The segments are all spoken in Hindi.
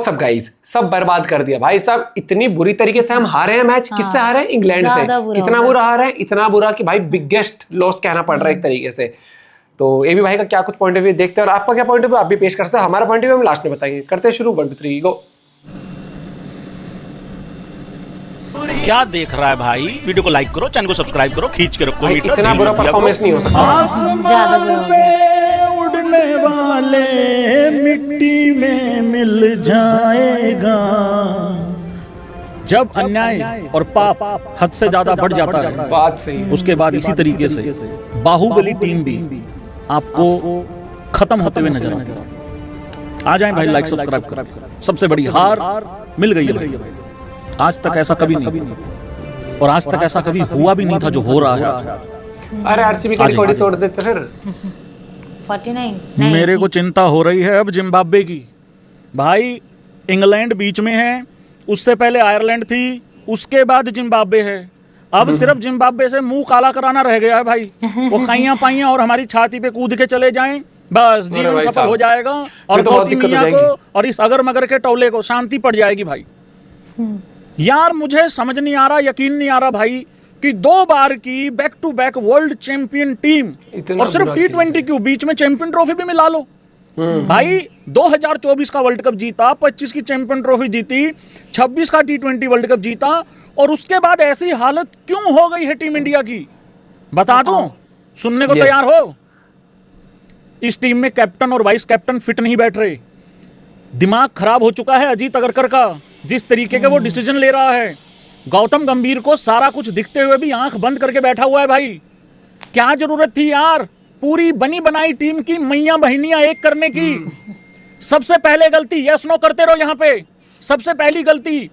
सब गाइस सब बर्बाद कर दिया भाई साहब। इतनी बुरी तरीके से हम हारे हैं मैच। किससे हारे हैं? इंग्लैंड से। कितना बुरा हारे हैं? इतना बुरा कि भाई बिगेस्ट लॉस कहना पड़ रहा है एक तरीके से। तो ए बी भाई का क्या कुछ पॉइंट ऑफ व्यू देखते हैं और आपका क्या पॉइंट ऑफ व्यू आप भी पेश कर सकते हैं। हमारा पॉइंट ऑफ व्यू हम लास्ट में बताएंगे। करते हैं शुरू। 1 2 3 गो। क्या देख रहा है भाई? वीडियो को लाइक करो, चैनल को सब्सक्राइब करो, खींच के रखो। इतना बुरा परफॉर्मेंस नहीं हो सकता। आसमान पे उड़ने वाले मिट्टी में मिल जाएगा। जब अन्याय और पाप हद से ज्यादा बढ़ जाता है, बात सही है। उसके बाद इसी तरीके से बाहुबली टीम भी आपको खत्म होते हुए नजर आती है। आ जाएं भाई, लाइक सब्सक्राइब करें। सबसे बड़ी हार मिल गई है भाई। आज तक ऐसा कभी नहीं, और आज तक ऐसा कभी हुआ भी नहीं था जो हो रहा है आज। अरे आरसीबी की रिकॉर्ड तोड़ देते फिर। 49 मेरे को चिंता हो रही है अब जिम्बाब्वे की। भाई इंग्लैंड बीच में है, उससे पहले आयरलैंड थी, उसके बाद जिम्बाब्वे है। अब सिर्फ जिम्बाब्वे से मुंह काला कराना रह गया है भाई। वो खाइयां पाइयां और हमारी छाती पे कूद के चले जाएं, बस जीवन सफल हो जाएगा। और गौतम मियां को और इस अगर मगर के टोले को शांति पड़ जाएगी भाई। यार मुझे समझ नहीं आ रहा, यकीन नहीं आ रहा भाई कि 2 बार की back to back world champion team और सिर्फ T20 क्यों, बीच में चैंपियन ट्रॉफी भी मिला लो भाई। 2024 का वर्ल्ड कप जीता, 25 की चैंपियन ट्रॉफी जीती, 26 का T20 वर्ल्ड कप जीता, और उसके बाद ऐसी हालत क्यों हो गई है टीम इंडिया की? बता दो, सुनने को तैयार हो? इस टीम में कैप्टन और वाइस कैप्टन फिट नहीं बैठ रहे। दिमाग खराब हो चुका है अजीत अगरकर का, जिस तरीके के वो डिसीजन ले रहा है। गौतम गंभीर को सारा कुछ दिखते हुए भी आंख बंद करके बैठा हुआ है भाई। क्या जरूरत थी यार पूरी बनी बनाई टीम की मैया बहनियां एक करने की? सबसे पहले गलती, यस नो करते रहो यहाँ पे। सबसे पहली गलती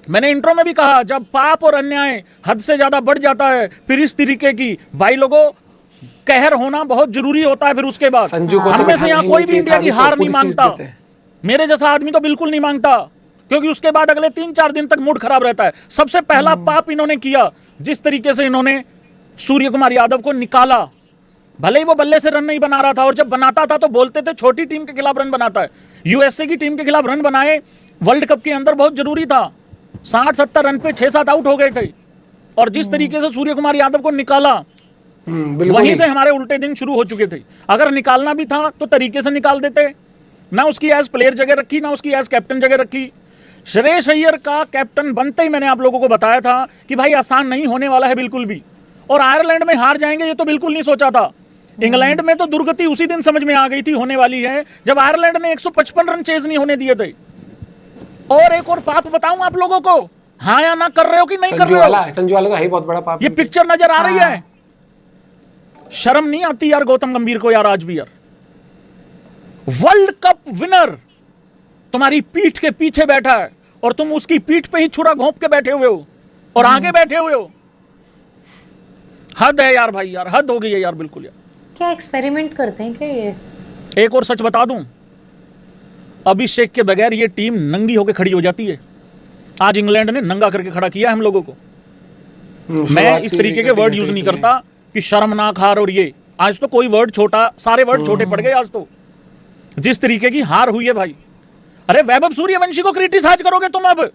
मैंने इंट्रो में भी कहा, जब पाप और अन्याय हद से ज्यादा बढ़ जाता है फिर इस तरीके की भाई लोगों कहर होना बहुत जरूरी होता है। फिर उसके बाद हम में से यहाँ कोई भी इंडिया की हार नहीं मांगता, मेरे जैसा आदमी तो बिल्कुल नहीं मांगता, क्योंकि उसके बाद अगले 3-4 दिन तक मूड खराब रहता है। सबसे पहला पाप इन्होंने किया, जिस तरीके से इन्होंने सूर्य कुमार यादव को निकाला। भले ही वो बल्ले से रन नहीं बना रहा था, और जब बनाता था तो बोलते थे छोटी टीम के खिलाफ रन बनाता है। यूएसए की टीम के खिलाफ रन बनाए वर्ल्ड कप के अंदर बहुत जरूरी था। 60-70 रन पे 6-7 आउट हो गए थे, और जिस तरीके से सूर्य कुमार यादव को निकाला, वहीं से हमारे उल्टे दिन शुरू हो चुके थे। अगर निकालना भी था तो तरीके से निकाल देते, ना उसकी एज प्लेयर जगह रखी, ना उसकी एज कैप्टन जगह रखी। श्रेयस अय्यर का कैप्टन बनते ही मैंने आप लोगों को बताया था कि भाई आसान नहीं होने वाला है बिल्कुल भी, और आयरलैंड में हार जाएंगे ये तो बिल्कुल नहीं सोचा था। इंग्लैंड में तो दुर्गति उसी दिन समझ में आ गई थी होने वाली है जब आयरलैंड ने 155 रन चेज नहीं होने दिए थे। और एक और पाप बताऊं आप लोगों को, हाँ या ना कर रहे हो कि नहीं कर रहे हो? संजू वाला का है बहुत बड़ा पाप। ये पिक्चर नजर आ रही है? शर्म नहीं आती यार गौतम गंभीर को यार? आज भी यार वर्ल्ड कप विनर तुम्हारी पीठ के पीछे बैठा है, और तुम उसकी पीठ पे ही छुरा घोंप के बैठे हुए हो और आगे बैठे हुए हो। हद है यार भाई, यार हद हो गई है यार बिल्कुल यार। क्या एक्सपेरिमेंट करते हैं क्या ये? एक और सच बता दूं, अभिषेक के बगैर ये टीम नंगी होकर खड़ी हो जाती है। आज इंग्लैंड ने नंगा करके खड़ा किया हम लोगों को। मैं इस तरीके के वर्ड यूज नहीं करता कि शर्मनाक हार और ये, आज तो कोई वर्ड छोटा, सारे वर्ड छोटे पड़ गए आज तो। जिस तरीके की हार हुई है भाई, अरे वैभव सूर्यवंशी को क्रिटिसाइज करोगे तुम? अब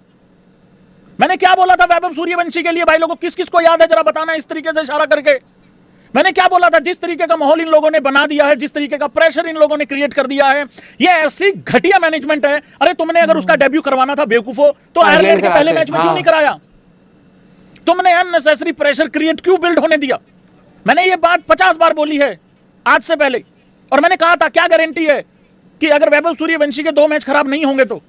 मैंने क्या बोला था वैभव सूर्यवंशी के लिए भाई लोगों? किस किस को याद है जरा बताना इस तरीके से इशारा करके। मैंने क्या बोला था? जिस तरीके का माहौल इन लोगों ने बना दिया है, जिस तरीके का प्रेशर इन लोगों ने क्रिएट कर दिया है, ये ऐसी घटिया मैनेजमेंट है। अरे तुमने अगर उसका डेब्यू करवाना था बेवकूफो, तो आयरलैंड के पहले मैच में क्यों नहीं कराया? तुमने अननेसेसरी प्रेशर क्रिएट क्यों बिल्ड होने दिया? मैंने ये बात 50 बार बोली है आज से पहले, और मैंने कहा था क्या गारंटी है कि अगर वैभव सूर्यवंशी के 2 मैच खराब नहीं होंगे तो?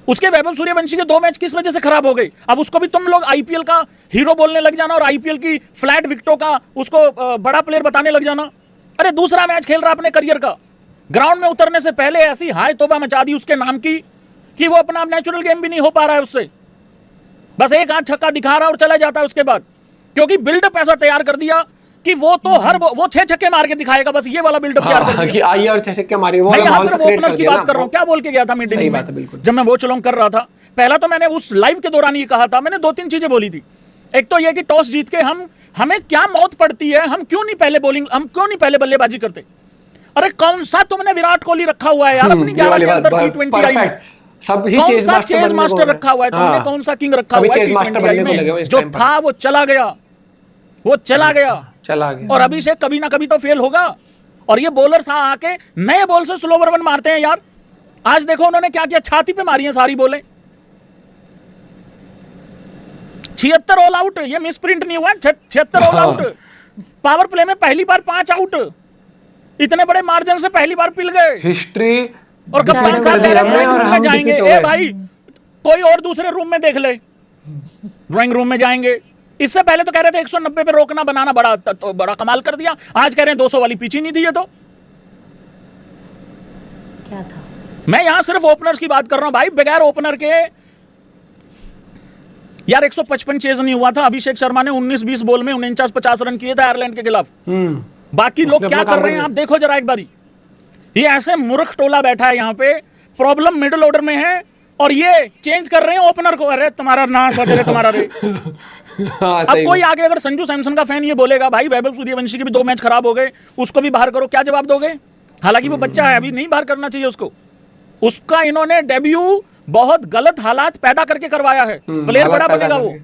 उसके वैभव सूर्यवंशी के 2 मैच किस वजह से खराब हो गए? अब उसको भी तुम लोग आईपीएल का हीरो बोलने लग जाना, और आईपीएल की फ्लैट विकेटों का उसको बड़ा प्लेयर बताने लग जाना। अरे दूसरा मैच खेल रहा अपने करियर का, ग्राउंड में उतरने से पहले ऐसी हाय तौबा मचा दी उसके नाम की कि वो अपना नेचुरल गेम भी नहीं हो पा रहा है उससे। बस एक हाथ छक्का दिखा रहा और चला जाता है उसके बाद, क्योंकि बिल्डअप ऐसा तैयार कर दिया कि वो तो वो 6 छक्के मार के दिखाएगा, बस ये वाला बिल्डअप तैयार कर दिया कि आइए और 6 छक्के मारे। वो यहाँ सिर्फ ओपनर्स की बात कर रहा हूँ। क्या बोल के गया था मीटिंग में जब मैं वो चलोंग कर रहा था? पहला तो मैंने उस लाइव के दौरान ये कहा था, मैंने 2-3 चीजें बोली थी। एक तो ये कि टॉस जीत के हमें क्या मौत पड़ती है, हम क्यों नहीं पहले बल्लेबाजी करते? अरे कौन सा तुमने विराट कोहली रखा हुआ है यार अपनी 11 के अंदर T20 आई है। सब ही कौन चेज सा मास्टर चेज बनने को मास्टर हो रहे हैं। रखा हुआ है तुमने? हाँ। कौन सा किंग रखा सभी हुआ है चेज मास्टर T20 बनने को लगे हुए में? इस जो टाइम पर। था वो चला गया, वो चला गया। चला गया। और अभी से कभी ना कभी तो फेल होगा। और ये बॉलर्स आके नए बॉल से स्लोवर वन मारते हैं यार। आज देखो उन्होंने क्या किया, छाती पे मारी है सारी बॉलें। 76 ऑल आउट, ये मिस प्रिंट नहीं हुआ, 76 ऑल आउट। पावर प्ले में पहली बार 5 आउट, इतने बड़े मार्जिन से पहली बार पिल गए। हिस्ट्री और कप्तान साहब कर दी हमने ड्राइंग और रूम में हम जाएंगे, defeat हो ए गए। भाई कोई और दूसरे रूम में देख ले, ड्राइंग रूम में जाएंगे। इससे पहले तो कह रहे थे 190 पे रोकना बनाना बड़ा तो बड़ा कमाल कर दिया, आज कह रहे हैं 200 वाली पिच ही नहीं थी। ये तो क्या था? मैं यहां सिर्फ ओपनर्स की बात कर रहा हूं भाई, बगैर ओपनर के यार 155 चेज नहीं हुआ था। अभिषेक शर्मा ने 19-20 बॉल में 49-50 रन किए थे आयरलैंड के खिलाफ। बाकी लोग उसने क्या अपना कर काम रहे हैं कर आप देखो जरा एक बारी। ये ऐसे मूर्ख टोला बैठा है यहाँ पे, प्रॉब्लम मिडिल ऑर्डर में है और ये चेंज कर रहे हैं ओपनर को। अरे तुम्हारा ना बदले तुम्हारा रे। हाँ, अब कोई आगे अगर संजू सैमसन का फैन ये बोलेगा भाई वैभव सूर्यवंशी के भी 2 मैच खराब हो गए, उसको भी बाहर करो, क्या जवाब दोगे? हालांकि वो बच्चा है, अभी नहीं बाहर करना चाहिए उसको। उसका इन्होंने डेब्यू बहुत गलत हालात पैदा करके करवाया है, प्लेयर बड़ा बनेगा वो।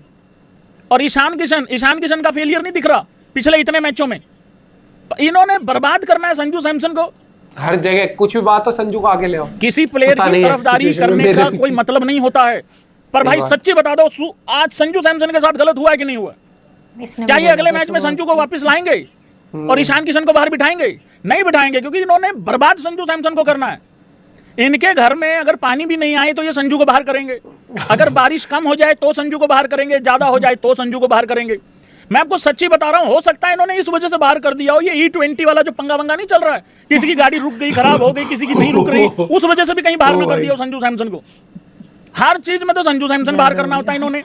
और ईशान किशन का फेलियर नहीं दिख रहा पिछले इतने मैचों में। इन्होंने बर्बाद करना है संजू सैमसन को। हर जगह कुछ भी बात हो संजू को आगे ले आओ। किसी प्लेयर पता की नहीं है तरफदारी situation में करने मेरे का पीछे। कोई मतलब नहीं होता है। पर भाई बात। सच्ची बता दो, आज संजू सैमसन के साथ गलत हुआ है कि नहीं हुआ? इसने क्या भी ये बोला अगले था मैच में सुबह संजू उठ को के। वापस लाएंगे और ईशान किशन को बाहर बिठाएंगे? नहीं बिठाएंगे, क्योंकि इन्होंने बर्बाद संजू सैमसन को करना है। इनके घर में अगर पानी भी नहीं आए तो ये संजू को बाहर करेंगे, अगर बारिश कम हो जाए तो संजू को बाहर करेंगे, ज्यादा हो जाए तो संजू को बाहर करेंगे। मैं आपको सच्ची बता रहा हूं, हो सकता है इन्होंने इस वजह से बाहर कर दिया हो। ये E20 वाला जो पंगा वंगा नहीं चल रहा है, किसी की गाड़ी रुक गई, खराब हो गई, किसी की नहीं रुक रही, उस वजह से भी कहीं बाहर ना कर दिया हो संजू सैमसन को। हर चीज में तो संजू सैमसन बाहर करना होता है इन्होंने।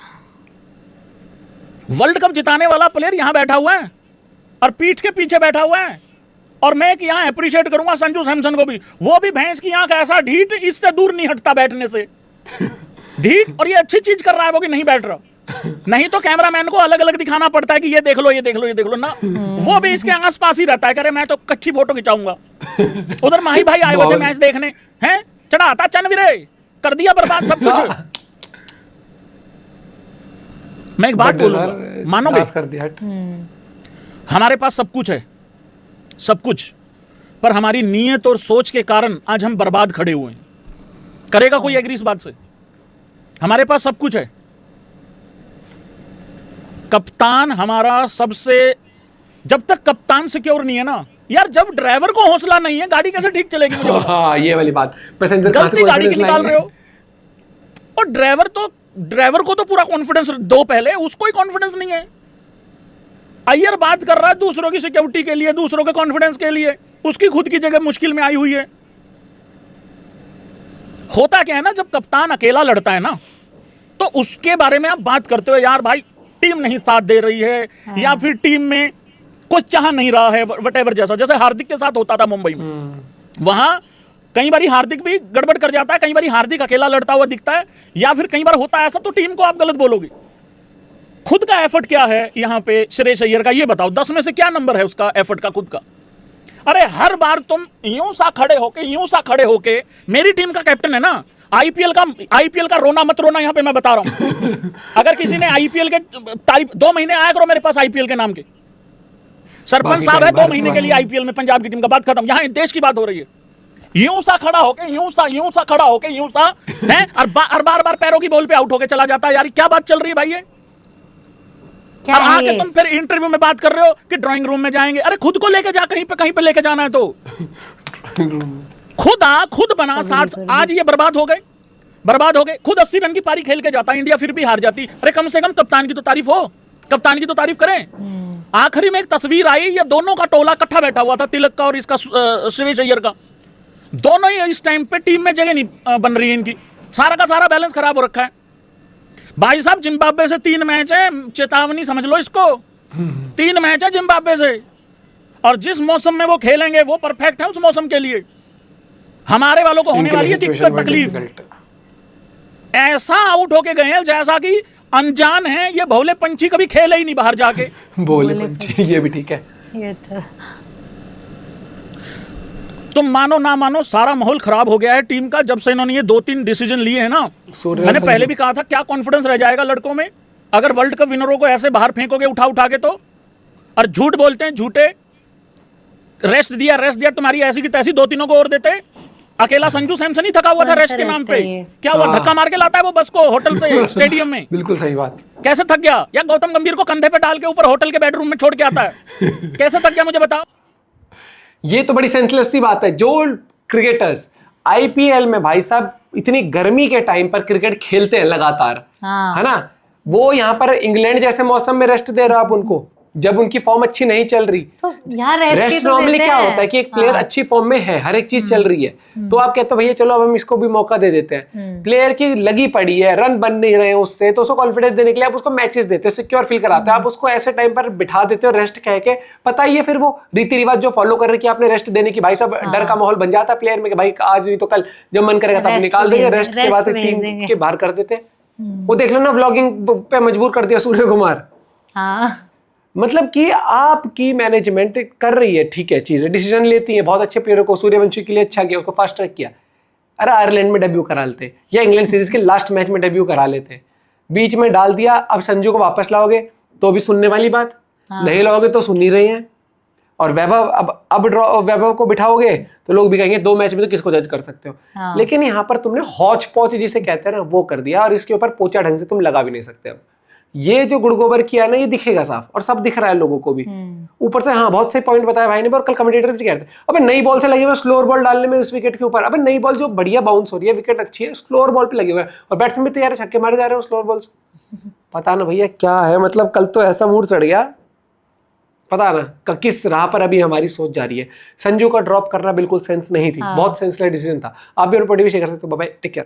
वर्ल्ड कप जिताने वाला प्लेयर यहां बैठा हुआ है और पीठ के पीछे बैठा हुआ है। और मैं कि यहां अप्रिशिएट करूंगा संजू सैमसन को भी, वो भी भैंस की आंख ऐसा ढीठ, इससे दूर नहीं हटता बैठने से, ढीठ। और ये अच्छी चीज कर रहा है वो कि नहीं बैठ रहा, नहीं तो कैमरामैन को अलग अलग दिखाना पड़ता है कि ये देख लो, ये देख लो, ये देख लो ना। वो भी इसके आसपास ही रहता है, करे मैं तो कच्ची फोटो खिंचाऊंगा। उधर माही भाई आए हुए थे मैच देखने, हैं चढ़ाता चनवीरे, कर दिया बर्बाद सब कुछ। मैं एक बात बोलूंगा, मानोगे? कर दिया हट। हमारे पास सब कुछ है, सब कुछ, पर हमारी नीयत और सोच के कारण आज हम बर्बाद खड़े हुए हैं। करेगा कोई एग्री इस बात से? हमारे पास सब कुछ है। कप्तान हमारा सबसे, जब तक कप्तान सिक्योर नहीं है ना यार, जब ड्राइवर को हौसला नहीं है गाड़ी कैसे ठीक चलेगी? मुझे बताओ। हाँ, ये वाली बात, पैसेंजर गलती गाड़ी की निकाल रहे हो। और ड्राइवर को तो पूरा कॉन्फिडेंस दो, पहले उसको ही कॉन्फिडेंस नहीं है। अय्यर बात कर रहा है दूसरों की सिक्योरिटी के लिए, दूसरों के कॉन्फिडेंस के लिए, उसकी खुद की जगह मुश्किल में आई हुई है। होता क्या है ना, जब कप्तान अकेला लड़ता है ना, तो उसके बारे में आप बात करते हो, यार भाई टीम नहीं साथ दे रही है, या फिर टीम में कुछ चाह नहीं रहा है, वटेवर, जैसे हार्दिक के साथ होता था मुंबई में। वहां कई बार हार्दिक भी गड़बड़ कर जाता है, कई बार हार्दिक अकेला लड़ता हुआ दिखता है, या फिर कई बार होता है ऐसा, तो टीम को आप गलत बोलोगे। खुद का एफर्ट क्या है यहाँ पे श्रेयस अय्यर का, ये बताओ, 10 में से क्या नंबर है उसका एफर्ट का, खुद का? अरे हर बार तुम यूं सा खड़े होके, मेरी टीम का कैप्टन है ना, आईपीएल का रोना मत रोना, यहाँ पे मैं बता रहा हूं। अगर किसी ने आईपीएल के तारीफ, 2 महीने आया करो मेरे पास आईपीएल के नाम के, सरपंच साहब है 2 महीने के लिए आईपीएल में, पंजाब की टीम का, बात खत्म। यहाँ देश की बात हो रही है। यूं सा खड़ा होके, यूं सा खड़ा होके, यूं सा है, और बार पैरों की बॉल पे आउट होके चला जाता है। यार क्या बात चल रही है भाई ये? और आके तुम फिर इंटरव्यू में बात कर रहे हो कि ड्राइंग रूम में जाएंगे। अरे खुद को लेके जा, कहीं पे लेके जाना है तो खुद बना। 60 आज ये बर्बाद हो गए। खुद 80 रन की पारी खेल के जाता, इंडिया फिर भी हार जाती। अरे कम से कम कप्तान की तो तारीफ करें। आखिरी में एक तस्वीर आई, ये दोनों का टोला इकट्ठा बैठा हुआ था, तिलक का और इसका श्रेयस अय्यर का। दोनों ही इस टाइम पे टीम में जगह नहीं बन रही है इनकी, सारा का सारा बैलेंस खराब हो रखा है। भाई साहब जिम्बाब्वे से 3 मैच है, चेतावनी समझ लो इसको। 3 मैच है जिम्बाब्वे से, और जिस मौसम में वो खेलेंगे वो परफेक्ट है उस मौसम के लिए। हमारे वालों को होने वाली है दिक्कत, तकलीफ। ऐसा आउट होके गए हैं जैसा कि अनजान है, ये भोले पंछी कभी खेले ही नहीं बाहर जाके। भोले पंछी, ये भी ठीक है। ये तो तुम मानो ना मानो, सारा माहौल खराब हो गया है टीम का जब से इन्होंने ये 2-3 डिसीजन लिए हैं ना। मैंने पहले भी कहा था, क्या कॉन्फिडेंस रह जाएगा लड़कों में अगर वर्ल्ड कप विनरों को ऐसे बाहर फेंकोगे उठा उठा के तो। और झूठ बोलते हैं, झूठे। रेस्ट दिया, तुम्हारी ऐसी की तैसी 2-3 को और देते। अकेला संजू सैमसन ही थका हुआ था रेस्ट के नाम पे। क्या हुआ, धक्का मार के लाता है वो बस को होटल से स्टेडियम में। बिल्कुल सही बात। कैसे थक गया? या गौतम गंभीर को कंधे पे डाल के ऊपर होटल के बेडरूम में छोड़ के आता है? कैसे थक गया मुझे बताओ। ये तो बड़ी सेंसलेस सी बात है। जो क्रिकेटर्स आईपीएल में भाई साहब इतनी गर्मी के टाइम पर क्रिकेट खेलते हैं लगातार, है ना, वो यहाँ पर इंग्लैंड जैसे मौसम में रेस्ट दे रहे हो आप उनको, जब उनकी फॉर्म अच्छी नहीं चल रही। तो यहाँ रेस्ट नॉर्मली क्या होता है कि एक प्लेयर अच्छी फॉर्म में है, हर एक चीज चल रही है, तो आप कहते हो भैया चलो अब हम इसको भी मौका दे देते हैं। प्लेयर की लगी पड़ी है, रन बन नहीं रहे हैं उससे, तो उसको कॉन्फिडेंस देने के लिए आप उसको मैचेस देते हो, सिक्योर फील कराते हो। आप उसको ऐसे टाइम पर बिठा देते हो रेस्ट कह के, पता ही है फिर वो रीति रिवाज जो फॉलो कर रहे कि आपने रेस्ट देने की, भाई साहब डर का माहौल बन जाता है प्लेयर में कि भाई आज नहीं तो कल जब मन करेगा तब निकाल देंगे, रेस्ट के बाद टीम के बाहर कर देते। वो देख लो ना, व्लॉगिंग पे मजबूर कर दिया सूर्य कुमार। मतलब कि आपकी मैनेजमेंट कर रही है, ठीक है, चीजें डिसीजन लेती है, बहुत अच्छे प्लेयरों को, सूर्यवंशी के लिए अच्छा किया, उसको फास्ट ट्रैक किया। अरे आयरलैंड में डेब्यू करा लेते या इंग्लैंड सीरीज के लास्ट मैच में डेब्यू करा लेते, बीच में डाल दिया। अब संजू को वापस लाओगे तो भी सुनने वाली बात, नहीं लाओगे तो सुन नहीं रहे हैं। और वैभव अब वैभव को बिठाओगे तो लोग भी कहेंगे 2 मैच में तो किसको जज कर सकते हो। लेकिन यहाँ पर तुमने हौच पौच जिसे कहते हैं ना वो कर दिया, और इसके ऊपर पोचा ढंग से तुम लगा भी नहीं सकते। अब ये जो गुड़गोबर किया ना, ये दिखेगा साफ, और सब दिख रहा है लोगों को भी। ऊपर से हाँ बहुत से पॉइंट बताया भाई ने, और कल कमेंटेटर भी कहते हैं अबे नई बॉल से लगे हुए स्लोअर बॉल डालने में उस विकेट के ऊपर। अबे नई बॉल जो बढ़िया बाउंस हो रही है, विकेट अच्छी है, स्लोअर बॉल पे लगे हुए हैं, और बैट्समैन भी तैयार है, छक्के मारे जा रहे हैं स्लोअर बॉल से। पता ना भैया क्या है, मतलब कल तो ऐसा मूड चढ़ गया, पता ना किस राह पर अभी हमारी सोच जा रही है। संजू का ड्रॉप करना बिल्कुल सेंस नहीं थी, बहुत सेंसलेस डिसीजन था। आप भी और शेयर कर सकते हो। Bye bye, take care.